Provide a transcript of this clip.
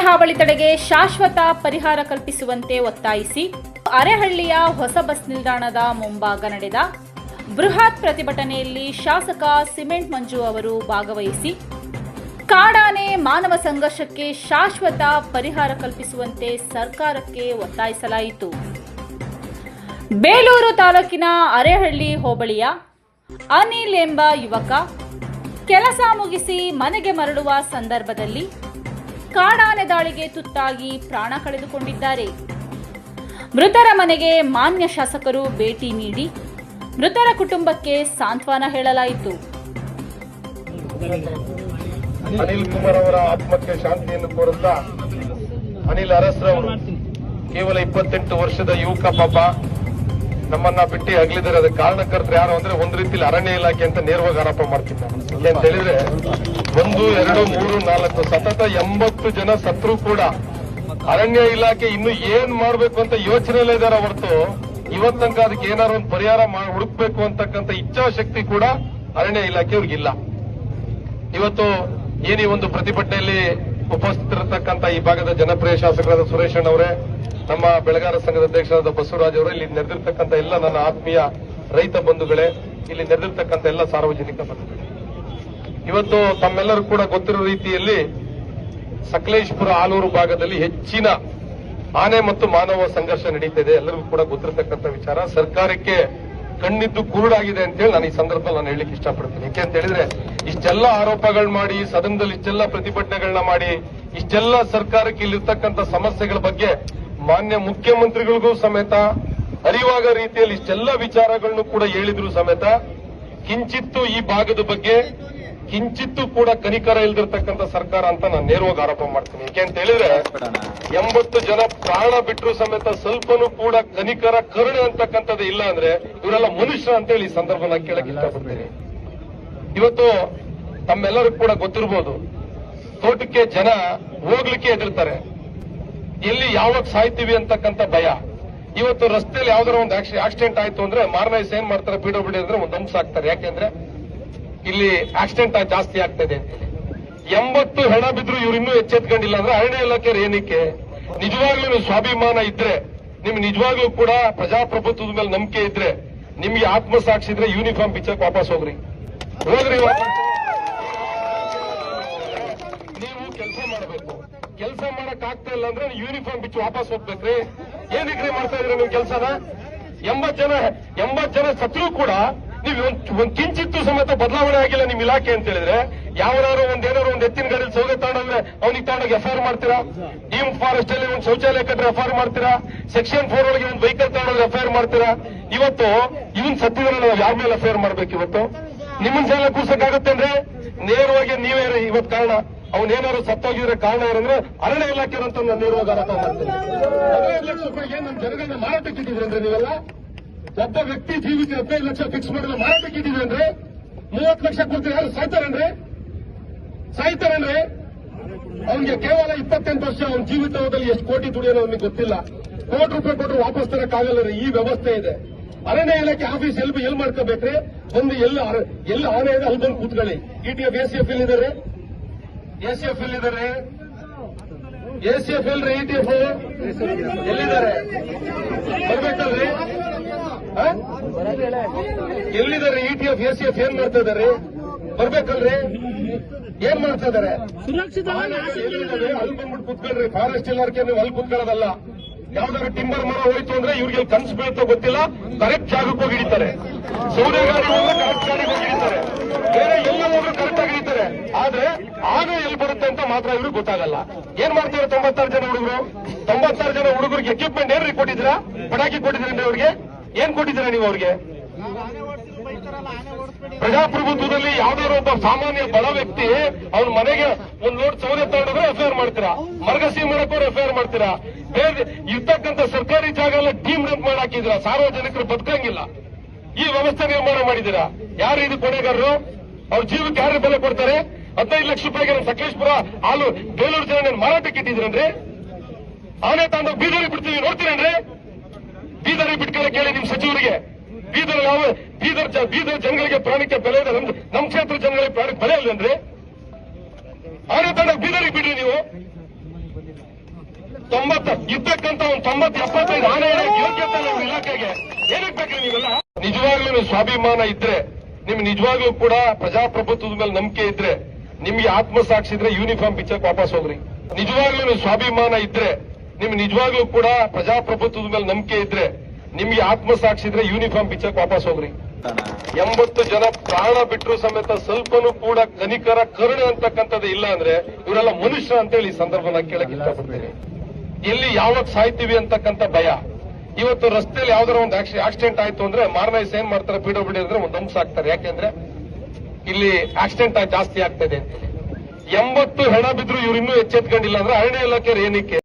ಹಾವಳಿ ತಡೆಗೆ ಶಾಶ್ವತ ಪರಿಹಾರ ಕಲ್ಪಿಸುವಂತೆ ಒತ್ತಾಯಿಸಿ ಅರೆಹಳ್ಳಿಯ ಹೊಸ ಬಸ್ ನಿಲ್ದಾಣದ ಮುಂಭಾಗ ನಡೆದ ಬೃಹತ್ ಪ್ರತಿಭಟನೆಯಲ್ಲಿ ಶಾಸಕ ಸಿಮೆಂಟ್ ಮಂಜು ಅವರು ಭಾಗವಹಿಸಿ ಕಾಡಾನೆ ಮಾನವ ಸಂಘರ್ಷಕ್ಕೆ ಶಾಶ್ವತ ಪರಿಹಾರ ಕಲ್ಪಿಸುವಂತೆ ಸರ್ಕಾರಕ್ಕೆ ಒತ್ತಾಯಿಸಲಾಯಿತು. ಬೇಲೂರು ತಾಲೂಕಿನ ಅರೆಹಳ್ಳಿ ಹೋಬಳಿಯ ಅನಿಲ್ ಎಂಬ ಯುವಕ ಕೆಲಸ ಮುಗಿಸಿ ಮನೆಗೆ ಮರಳುವ ಸಂದರ್ಭದಲ್ಲಿ ಕಾಡಾನೆ ದಾಳಿಗೆ ತುತ್ತಾಗಿ ಪ್ರಾಣ ಕಳೆದುಕೊಂಡಿದ್ದಾರೆ. ಮೃತರ ಮನೆಗೆ ಮಾನ್ಯ ಶಾಸಕರು ಭೇಟಿ ನೀಡಿ ಮೃತರ ಕುಟುಂಬಕ್ಕೆ ಸಾಂತ್ವನ ಹೇಳಲಾಯಿತು. ಅನಿಲ್ ಕುಮಾರ್ ಅವರ ಆತ್ಮಕ್ಕೆ ಶಾಂತಿಯನ್ನು ಕೋರುತ್ತಾ ಅನಿಲ್ ಅರಸ್ರವರು ಕೇವಲ 28 ವರ್ಷದ ಯುವಕ ಪಾಪ ನಮ್ಮನ್ನ ಬಿಟ್ಟು ಅಗಲಿದ್ದಾರೆ. ಅದಕ್ಕೆ ಕಾರಣಕರ್ತರು ಯಾರು ಅಂದ್ರೆ ಒಂದು ರೀತಿಯಲ್ಲಿ ಅರಣ್ಯ ಇಲಾಖೆ ಅಂತ ನೇರವಾಗಿ ಆರೋಪ ಮಾಡ್ತಿದ್ದಾರೆ. ಅಂತ ಹೇಳಿದ್ರೆ 1, 2, 3, 4 ಸತತ 80 ಜನ ಸತ್ರು ಕೂಡ ಅರಣ್ಯ ಇಲಾಖೆ ಇನ್ನು ಏನ್ ಮಾಡ್ಬೇಕು ಅಂತ ಯೋಚನೆಯಲ್ಲೇ ಇದಾರೆ ಹೊರತು ಇವತ್ತಂಕ ಅದಕ್ಕೆ ಏನಾದ್ರು ಒಂದು ಪರಿಹಾರ ಹುಡುಕ್ಬೇಕು ಅಂತಕ್ಕಂಥ ಇಚ್ಛಾಶಕ್ತಿ ಕೂಡ ಅರಣ್ಯ ಇಲಾಖೆಯವ್ರಿಗಿಲ್ಲ. ಇವತ್ತು ಏನಿ ಒಂದು ಪ್ರತಿಭಟನೆಯಲ್ಲಿ ಉಪಸ್ಥಿತರಿರತಕ್ಕಂಥ ಈ ಭಾಗದ ಜನಪ್ರಿಯ ಶಾಸಕರಾದ ಸುರೇಶ್ ಅವರೇ, ನಮ್ಮ ಬೆಳೆಗಾರ ಸಂಘದ ಅಧ್ಯಕ್ಷರಾದ ಬಸವರಾಜ್ ಅವರು, ಇಲ್ಲಿ ನೆರೆದಿರ್ತಕ್ಕಂಥ ಎಲ್ಲ ನನ್ನ ಆತ್ಮೀಯ ರೈತ ಬಂಧುಗಳೇ, ಇಲ್ಲಿ ನೆರೆದಿರ್ತಕ್ಕಂಥ ಎಲ್ಲ ಸಾರ್ವಜನಿಕ ಬಂಧುಗಳೇ, ಇವತ್ತು ತಮ್ಮೆಲ್ಲರೂ ಕೂಡ ಗೊತ್ತಿರೋ ರೀತಿಯಲ್ಲಿ ಸಕಲೇಶಪುರ ಆಲೂರು ಭಾಗದಲ್ಲಿ ಹೆಚ್ಚಿನ ಆನೆ ಮತ್ತು ಮಾನವ ಸಂಘರ್ಷ ನಡೀತಿದೆ. ಎಲ್ಲರಿಗೂ ಕೂಡ ಗೊತ್ತಿರತಕ್ಕಂಥ ವಿಚಾರ. ಸರ್ಕಾರಕ್ಕೆ ಕಣ್ಣಿದ್ದು ಕುರುಡಾಗಿದೆ ಅಂತೇಳಿ ನಾನು ಈ ಸಂದರ್ಭದಲ್ಲಿ ನಾನು ಹೇಳಲಿಕ್ಕೆ ಇಷ್ಟಪಡ್ತೀನಿ. ಯಾಕೆ ಅಂತ ಹೇಳಿದ್ರೆ ಇಷ್ಟೆಲ್ಲ ಆರೋಪಗಳು ಮಾಡಿ ಸದನದಲ್ಲಿ ಇಷ್ಟೆಲ್ಲ ಪ್ರತಿಭಟನೆಗಳನ್ನ ಮಾಡಿ ಇಷ್ಟೆಲ್ಲ ಸರ್ಕಾರಕ್ಕೆ ಇಲ್ಲಿರ್ತಕ್ಕಂಥ ಸಮಸ್ಯೆಗಳ ಬಗ್ಗೆ ಮಾನ್ಯ ಮುಖ್ಯಮಂತ್ರಿಗಳಿಗೂ ಸಮೇತ ಅರಿವಾಗ ರೀತಿಯಲ್ಲಿ ಇಷ್ಟೆಲ್ಲ ವಿಚಾರಗಳನ್ನು ಕೂಡ ಹೇಳಿದ್ರು ಸಮೇತ ಕಿಂಚಿತ್ತು ಈ ಭಾಗದ ಬಗ್ಗೆ ಕಿಂಚಿತ್ತು ಕೂಡ ಕನಿಕರ ಇಲ್ದಿರ್ತಕ್ಕಂಥ ಸರ್ಕಾರ ಅಂತ ನಾನು ನೇರವಾಗಿ ಆರೋಪ ಮಾಡ್ತೀನಿ. ಯಾಕೆ ಅಂತ ಹೇಳಿದ್ರೆ 80 ಜನ ಪ್ರಾಣ ಬಿಟ್ಟರು ಸಮೇತ ಸ್ವಲ್ಪನೂ ಕೂಡ ಕನಿಕರ ಕರುಣೆ ಅಂತಕ್ಕಂಥದ್ದು ಇಲ್ಲ ಅಂದ್ರೆ ಇವರೆಲ್ಲ ಮನುಷ್ಯ ಅಂತೇಳಿ ಈ ಸಂದರ್ಭ ನಾನು ಕೇಳಕ್ ಇಷ್ಟಪಡ್ತೀನಿ. ಇವತ್ತು ತಮ್ಮೆಲ್ಲರಿಗೂ ಕೂಡ ಗೊತ್ತಿರ್ಬೋದು, ತೋಟಕ್ಕೆ ಜನ ಹೋಗ್ಲಿಕ್ಕೆ ಹೆದರ್ತಾರೆ. ಎಲ್ಲಿ ಯಾವಾಗ ಸಾಯ್ತೀವಿ ಅಂತಕ್ಕಂಥ ಭಯ. ಇವತ್ತು ರಸ್ತೆಯಲ್ಲಿ ಯಾವ್ದಾರ ಒಂದು ಆಕ್ಸಿಡೆಂಟ್ ಆಯ್ತು ಅಂದ್ರೆ ಮಾರನೇ ದಿವಸ ಏನ್ ಮಾಡ್ತಾರೆ, ಪಿಡಬ್ಲ್ಯೂಡಿ ಅಂದ್ರೆ ಒಂದು ಅಂಶ ಆಗ್ತಾರೆ. ಯಾಕೆಂದ್ರೆ ಇಲ್ಲಿ ಆಕ್ಸಿಡೆಂಟ್ ಜಾಸ್ತಿ ಆಗ್ತದೆ ಅಂತೇಳಿ 80 ಹೆಣ ಬಿದ್ರು ಇವ್ರು ಇನ್ನೂ ಎಚ್ಚೆತ್ಕೊಂಡಿಲ್ಲ ಅಂದ್ರೆ ಅರಣ್ಯ ಇಲಾಖೆ ಏನಕ್ಕೆ? ನಿಜವಾಗ್ಲೂ ನೀವು ಸ್ವಾಭಿಮಾನ ಇದ್ರೆ, ನಿಮ್ಗೆ ನಿಜವಾಗ್ಲೂ ಕೂಡ ಪ್ರಜಾಪ್ರಭುತ್ವದ ಮೇಲೆ ನಂಬಿಕೆ ಇದ್ರೆ, ನಿಮ್ಗೆ ಆತ್ಮಸಾಕ್ಷಿ ಇದ್ರೆ ಯೂನಿಫಾರ್ಮ್ ಬಿಚ್ಚಕ್ ವಾಪಸ್ ಹೋಗ್ರಿ. ನೀವು ಕೆಲಸ ಮಾಡಬೇಕು. ಕೆಲಸ ಮಾಡಕ್ ಆಗ್ತಾ ಇಲ್ಲ ಅಂದ್ರೆ ಯೂನಿಫಾರ್ಮ್ ಬಿಚ್ಚಿ ವಾಪಸ್ ಹೋಗ್ಬೇಕ್ರಿ. ಏನಕ್ಕೆ ಮಾಡ್ತಾ ಇದ್ರಿ ನೀವು ಕೆಲಸನ? 80 ಜನ ಸತ್ರು ಕೂಡ ನೀವು ಒಂದ್ ಕಿಂಚಿತ್ತು ಸಮೇತ ಬದಲಾವಣೆ ಆಗಿಲ್ಲ ನಿಮ್ ಇಲಾಖೆ ಅಂತ ಹೇಳಿದ್ರೆ, ಯಾವನಾರು ಏನಾದ್ರು ಒಂದು ಎತ್ತಿನ ಗಾಡಿಯಲ್ಲಿ ಸೌದೆ ತಗೊಂಡ್ರೆ ಅವ್ನಿಗೆ ತಗೊಂಡೋಗಿ ಎಫ್ಐಆರ್ ಮಾಡ್ತೀರಾ? ಡೀಮ್ ಫಾರೆಸ್ಟ್ ಅಲ್ಲಿ ಒಂದು ಶೌಚಾಲಯ ಕಟ್ಟರೆ ಎಫ್ಐಆರ್ ಮಾಡ್ತೀರಾ? ಸೆಕ್ಷನ್ 4 ಒಳಗೆ ಒಂದು ವೆಹಿಕಲ್ ತಗೊಂಡ್ರೆ ಎಫ್ಐಆರ್ ಮಾಡ್ತೀರಾ? ಇವತ್ತು ಇವನ್ ಸತ್ತಿದ್ರೆ ನಾವು ಯಾರ ಮೇಲೆ ಎಫ್ಐಆರ್ ಮಾಡ್ಬೇಕು? ಇವತ್ತು ನಿಮ್ಮನ್ ಸಲ ಕೂರ್ಸಕ್ಕಾಗತ್ತೇನ್ರಿ? ನೇರವಾಗಿ ನೀವೇ ಇವತ್ತು ಕಾರಣ. ಅವನೇನಾದ್ರು ಸತ್ತೋಗಿದ್ರೆ ಕಾರಣ ಏನಂದ್ರೆ ಅರಣ್ಯ ಇಲಾಖೆ ಅಂತ ನಾನು ನೇರವಾಗಿ ಆರೋಪ ಮಾಡ್ತೀನಿ. 15 ಲಕ್ಷ ರೂಪಾಯಿಗೆ ನಮ್ಮ ಜನಗಳನ್ನ ಮಾರಾಟಕ್ಕಿಟ್ಟಿದ್ರಿ ಅಂದ್ರೆ ನೀವೆಲ್ಲ ಒಬ್ಬ ವ್ಯಕ್ತಿ ಜೀವಿಗೆ 15 ಲಕ್ಷ ಫಿಕ್ಸ್ ಮಾಡಲು ಮಾರಾಟಕ್ಕಿದ್ದೀವಿ ಅಂದ್ರೆ 30 ಲಕ್ಷ ಕೊಡ್ತೀರಿ. ಯಾರು ಸಾಯ್ತಾರೇನ್ರಿ? ಅವನಿಗೆ ಕೇವಲ 28 ವರ್ಷ ಅವನ ಜೀವಿತದಲ್ಲಿ ಎಷ್ಟು ಕೋಟಿ ದುಡಿಯೋದು ಅವನಿಗೆ ಗೊತ್ತಿಲ್ಲ. ಕೋಟಿ ರೂಪಾಯಿ ಕೊಟ್ಟರು ವಾಪಸ್ ತರಕ್ಕಾಗಲ್ಲ ರೀ. ಈ ವ್ಯವಸ್ಥೆ ಇದೆ. ಅರಣ್ಯ ಇಲಾಖೆ ಆಫೀಸ್ ಎಲ್ಲಿ ಮಾಡ್ಕೋಬೇಕ್ರಿ? ಒಂದು ಎಲ್ಲಿ ಆನೆ ಇದೆ ಅಲ್ಲಿ ಬಂದು ಕೂತ್ಕೊಳ್ಳಿ. ಇಟಿಎಫ್ ಎಸಿಎಫ್ ಎಲ್ಲಿದ್ದಾರೆ? ಎಸಿಎಫ್ ಎಲ್ಲಿದ್ದಾರೆ? ಎಸಿಎಫ್ ಎಲ್ರಿ? ಇಟಿಎಫ್ ಎಲ್ಲಿದ್ದಾರೆ? ಬರ್ಬೇಕಲ್ರಿ? ಎಲ್ಲಿದ್ದಾರೆ ಇಟಿಎಫ್ ಎಸಿಎಫ್? ಏನ್ ಮಾಡ್ತಾ ಇದಾರೆ? ಬರ್ಬೇಕಲ್ರಿ? ಏನ್ ಮಾಡ್ತಾ ಇದಾರೆ? ಅಲ್ಲಿ ಬಂದ್ಬಿಟ್ಟು ಕುತ್ಕೊಳ್ರಿ. ಫಾರೆಸ್ಟ್ ಇಲಾಖೆ ನೀವು ಅಲ್ಲಿ ಕುತ್ಕೊಳ್ಳೋದಲ್ಲ. ಯಾವ್ದಾದ್ರು ಟಿಂಬರ್ ಮರ ಹೋಯ್ತು ಅಂದ್ರೆ ಇವ್ರಿಗೆ ಕನ್ಸು ಬೀಳ್ತೋ ಗೊತ್ತಿಲ್ಲ, ಕರೆಕ್ಟ್ ಜಾಗಕ್ಕೆ ಹೋಗಿ ಹಿಡಿತಾರೆ. ಸೌದೆ ಗಾಡಿ ಹೋದ್ರೆ ಕರೆಕ್ಟ್ ಜಾಗಕ್ಕೆ ಹೋಗಿ ಹಿಡಿತಾರೆ. ಬೇರೆ ಎಲ್ಲ ಹೋದ್ರು ಕರೆಕ್ಟ್ ಆಗಿ ಹಿಡಿತಾರೆ. ಆದ್ರೆ ಆಗ ಎಲ್ಲಿ ಬರುತ್ತೆ ಅಂತ ಮಾತ್ರ ಇವ್ರಿಗೆ ಗೊತ್ತಾಗಲ್ಲ. ಏನ್ ಮಾಡ್ತಾರೆ 96 ಜನ ಹುಡುಗರು? 96 ಜನ ಹುಡುಗರಿಗೆ ಎಕ್ವಿಪ್ಮೆಂಟ್ ಏನ್ರಿ ಕೊಟ್ಟಿದ್ದೀರಾ? ಪಟಾಕಿ ಕೊಟ್ಟಿದ್ದೀರೇನ್ರಿ ಅವ್ರಿಗೆ? ಏನ್ ಕೊಟ್ಟಿದ್ದೀರಾ ನೀವು ಅವ್ರಿಗೆ? ಪ್ರಜಾಪ್ರಭುತ್ವದಲ್ಲಿ ಯಾವ್ದಾದ್ರು ಒಬ್ಬ ಸಾಮಾನ್ಯ ಬಡ ವ್ಯಕ್ತಿ ಅವ್ನ ಮನೆಗೆ ಒಂದ್ ಲೋಡ್ ಸೌದೆ ತಗೊಂಡ್ರೆ ಎಫ್ಐಆರ್ ಮಾಡ್ತೀರಾ? ಮರಗಸಿ ಮಾಡಕೋರು ಎಫ್ಐಆರ್ ಮಾಡ್ತೀರಾ? ಬೇರೆ ಇರ್ತಕ್ಕಂಥ ಸರ್ಕಾರಿ ಜಾಗ ಎಲ್ಲ ಟೀಮ್ ರೆಂಟ್ ಮಾಡಾಕಿದ್ದೀರಾ? ಸಾರ್ವಜನಿಕರು ಬದುಕಂಗಿಲ್ಲ. ಈ ವ್ಯವಸ್ಥೆ ನಿರ್ಮಾಣ ಮಾಡಿದ್ದೀರಾ. ಯಾರು ಇದು ಕೊನೆಗಾರರು? ಅವ್ರ ಜೀವಕ್ಕೆ ಯಾರು ಬೆಲೆ ಕೊಡ್ತಾರೆ? 15 ಲಕ್ಷ ರೂಪಾಯಿಗೆ ನಮ್ಮ ಸಕಲೇಶಪುರ ಬೇಲೂರು ಜನ ಮಾರಾಟಕ್ಕೆ ಇಟ್ಟಿದ್ರೇನ್ರಿ? ಆನೆ ತಾಂಡವ್ ಬೀದರಿಗೆ ಬಿಡ್ತೀವಿ ನೋಡ್ತೀರೇನ್ರಿ? ಬೀದರಿಗೆ ಬಿಟ್ಕೊಳ್ಳ ಕೇಳಿ ನಿಮ್ ಸಚಿವರಿಗೆ. ಬೀದರ್ ಜನಗಳಿಗೆ ಪ್ರಾಣಕ್ಕೆ ಬೆಲೆ ಇದೆ. ನಮ್ಮ ಕ್ಷೇತ್ರ ಜನಗಳಿಗೆ ಪ್ರಾಣಕ್ಕೆ ಬೆಲೆ ಇಲ್ಲನ್ರಿ? ಆನೆ ತಾಂಡವ್ ಬೀದರಿಗೆ ಬಿಡ್ರಿ ನೀವು. ಇದ್ದಕ್ಕಂತ ಒಂದು 90-75 ಆನೆ ಯೋಗ್ಯತೆ ನಮ್ಮ ಇಲಾಖೆಗೆ ಏನಕ್ಕೆ ಬೇಕ್ರಿ ನೀವೆಲ್ಲ? ನಿಜವಾಗ್ಲೂ ಸ್ವಾಭಿಮಾನ ಇದ್ರೆ, ನಿಮ್ಗೆ ನಿಜವಾಗ್ಲೂ ಕೂಡ ಪ್ರಜಾಪ್ರಭುತ್ವದ ಮೇಲೆ ನಂಬಿಕೆ ಇದ್ರೆ, ನಿಮ್ಗೆ ಆತ್ಮಸಾಕ್ಷಿ ಇದ್ರೆ ಯೂನಿಫಾರ್ಮ್ ಬಿಚ್ಚಕ್ ವಾಪಸ್ ಹೋಗ್ರಿ. ನಿಜವಾಗ್ಲೂ ಸ್ವಾಭಿಮಾನ ಇದ್ರೆ, ನಿಮ್ಗೆ ನಿಜವಾಗ್ಲೂ ಕೂಡ ಪ್ರಜಾಪ್ರಭುತ್ವದ ಮೇಲೆ ನಂಬಿಕೆ ಇದ್ರೆ, ನಿಮ್ಗೆ ಆತ್ಮಸಾಕ್ಷಿ ಇದ್ರೆ ಯೂನಿಫಾರ್ಮ್ ಬಿಚ್ಚಕ್ ವಾಪಸ್ ಹೋಗ್ರಿ. 80 ಜನ ಪ್ರಾಣ ಬಿಟ್ಟರು ಸಮೇತ ಸ್ವಲ್ಪನೂ ಕೂಡ ಕನಿಕರ ಕರುಣೆ ಅಂತಕ್ಕಂಥದ್ದು ಇಲ್ಲ ಅಂದ್ರೆ ಇವರೆಲ್ಲ ಮನುಷ್ಯ ಅಂತ ಹೇಳಿ ಈ ಸಂದರ್ಭ ಕೇಳಕ್ ಇಷ್ಟಪಡ್ತೀನಿ. ಎಲ್ಲಿ ಯಾವಾಗ ಸಾಯ್ತೀವಿ ಅಂತಕ್ಕಂಥ ಭಯ. ಇವತ್ತು ರಸ್ತೆಯಲ್ಲಿ ಯಾವ್ದಾರ ಒಂದು ಆಕ್ಸಿಡೆಂಟ್ ಆಯ್ತು ಅಂದ್ರೆ ಮಾರ್ನೈಸ್ ಏನ್ ಮಾಡ್ತಾರೆ, PWD ಅಂದ್ರೆ ಒಂದು ದಂಸ ಹಾಕ್ತಾರೆ. ಯಾಕೆಂದ್ರೆ ಇಲ್ಲಿ ಆಕ್ಸಿಡೆಂಟ್ ಜಾಸ್ತಿ ಆಗ್ತಾ ಇದೆ ಅಂತ. 80 ಹೆಣ ಬಿದ್ರು ಇವ್ರು ಇನ್ನೂ ಎಚ್ಚೆತ್ಕೊಂಡಿಲ್ಲ ಅಂದ್ರೆ ಅರಣ್ಯ ಇಲಾಖೆ ಏನಕ್ಕೆ